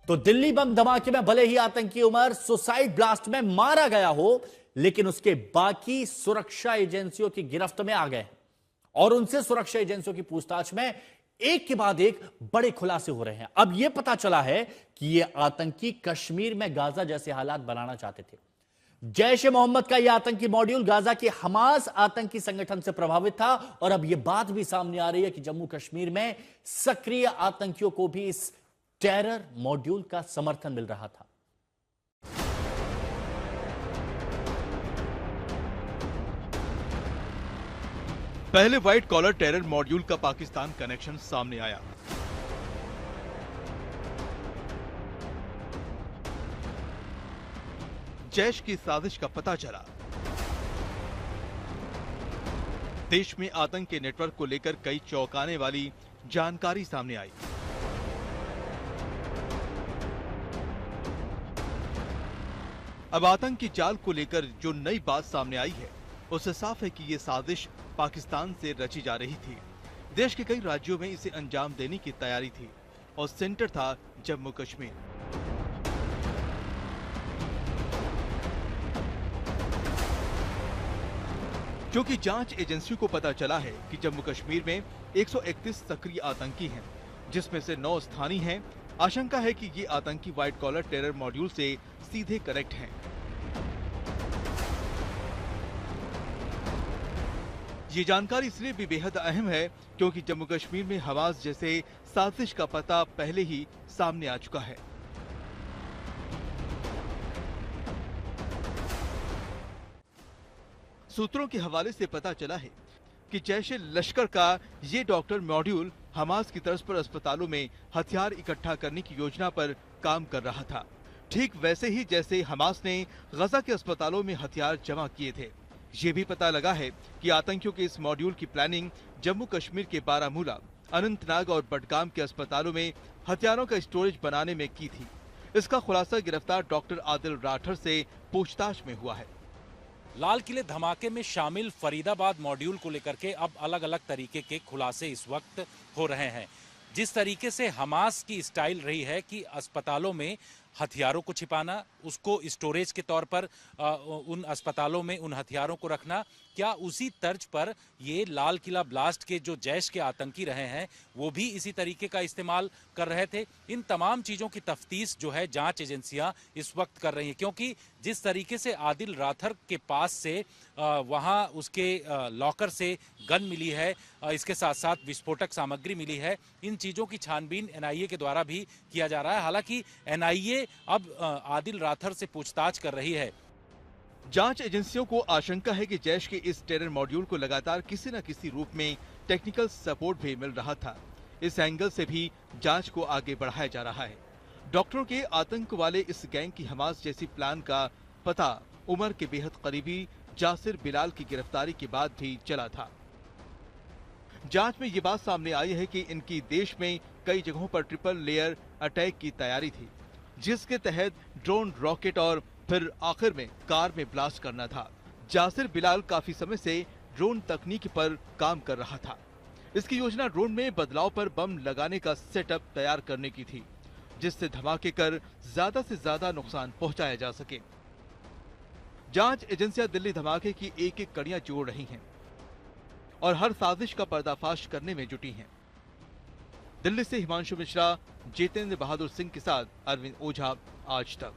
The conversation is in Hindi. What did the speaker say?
तो दिल्ली बम धमाके में भले ही आतंकी उमर सुसाइड ब्लास्ट में मारा गया हो, लेकिन उसके बाकी सुरक्षा एजेंसियों की गिरफ्त में आ गए और उनसे सुरक्षा एजेंसियों की पूछताछ में एक के बाद एक बड़े खुलासे हो रहे हैं। अब यह पता चला है कि यह आतंकी कश्मीर में गाजा जैसे हालात बनाना चाहते थे। जैश ए मोहम्मद का यह आतंकी मॉड्यूल गाजा के हमास आतंकी संगठन से प्रभावित था और अब यह बात भी सामने आ रही है कि जम्मू कश्मीर में सक्रिय आतंकियों को भी इस टेरर मॉड्यूल का समर्थन मिल रहा था। पहले व्हाइट कॉलर टेरर मॉड्यूल का पाकिस्तान कनेक्शन सामने आया। जैश की साजिश का पता चला। देश में आतंक के नेटवर्क को लेकर कई चौंकाने वाली जानकारी सामने आई। अब आतंक की जाल को लेकर जो नई बात सामने आई है, उससे साफ है कि ये साजिश पाकिस्तान से रची जा रही थी। देश के कई राज्यों में इसे अंजाम देने की तैयारी थी और सेंटर था जम्मू कश्मीर। क्योंकि जांच एजेंसियों को पता चला है कि जम्मू कश्मीर में 131 सक्रिय आतंकी हैं, जिसमें से 9 स्थानीय हैं। आशंका है कि ये आतंकी व्हाइट कॉलर टेरर मॉड्यूल से सीधे कनेक्ट हैं। ये जानकारी इसलिए भी बेहद अहम है क्योंकि जम्मू कश्मीर में हमास जैसे साजिश का पता पहले ही सामने आ चुका है। सूत्रों के हवाले से पता चला है कि जैश लश्कर का ये डॉक्टर मॉड्यूल हमास की तर्ज पर अस्पतालों में हथियार इकट्ठा करने की योजना पर काम कर रहा था, ठीक वैसे ही जैसे हमास ने गजा के अस्पतालों में हथियार जमा किए थे। ये भी पता लगा है कि आतंकियों के इस मॉड्यूल की प्लानिंग जम्मू कश्मीर के बारामूला, अनंतनाग और बडगाम के अस्पतालों में हथियारों का स्टोरेज बनाने में की थी। इसका खुलासा गिरफ्तार डॉक्टर आदिल राठर से पूछताछ में हुआ है। लाल किले धमाके में शामिल फरीदाबाद मॉड्यूल को लेकर के अब अलग अलग तरीके के खुलासे इस वक्त हो रहे हैं। जिस तरीके से हमास की स्टाइल रही है कि अस्पतालों में हथियारों को छिपाना, उसको स्टोरेज के तौर पर उन अस्पतालों में उन हथियारों को रखना, क्या उसी तर्ज पर ये लाल किला ब्लास्ट के जो जैश के आतंकी रहे हैं वो भी इसी तरीके का इस्तेमाल कर रहे थे? इन तमाम चीज़ों की तफ्तीश जो है जांच एजेंसियां इस वक्त कर रही हैं, क्योंकि जिस तरीके से आदिल राठर के पास से वहां उसके लॉकर से गन मिली है, इसके साथ साथ विस्फोटक सामग्री मिली है, इन चीज़ों की छानबीन एनआईए के द्वारा भी किया जा रहा है। हालांकि एनआईए अब आदिल राठर से पूछताछ कर रही है। जांच एजेंसियों को आशंका है कि जैश के इस टेरर मॉड्यूल को लगातार किसी न किसी रूप में टेक्निकल सपोर्ट भी मिल रहा था। इस एंगल से भी जांच को आगे बढ़ाया जा रहा है। डॉक्टरों के आतंक वाले इस गैंग की हमास जैसी प्लान का पता उमर के बेहद करीबी जासिर बिलाल की गिरफ्तारी के बाद भी चला था। जांच में ये बात सामने आई है कि इनकी देश में कई जगहों पर ट्रिपल लेयर अटैक की तैयारी थी, जिसके तहत ड्रोन, रॉकेट और फिर आखिर में कार में ब्लास्ट करना था। जासिर बिलाल काफी समय से ड्रोन तकनीक पर काम कर रहा था। इसकी योजना ड्रोन में बदलाव पर बम लगाने का सेटअप तैयार करने की थी, जिससे धमाके कर ज्यादा से ज्यादा नुकसान पहुंचाया जा सके। जांच एजेंसियां दिल्ली धमाके की एक एक कड़ियां जोड़ रही हैं और हर साजिश का पर्दाफाश करने में जुटी हैं। दिल्ली से हिमांशु मिश्रा, जितेंद्र बहादुर सिंह के साथ अरविंद ओझा, आज तक।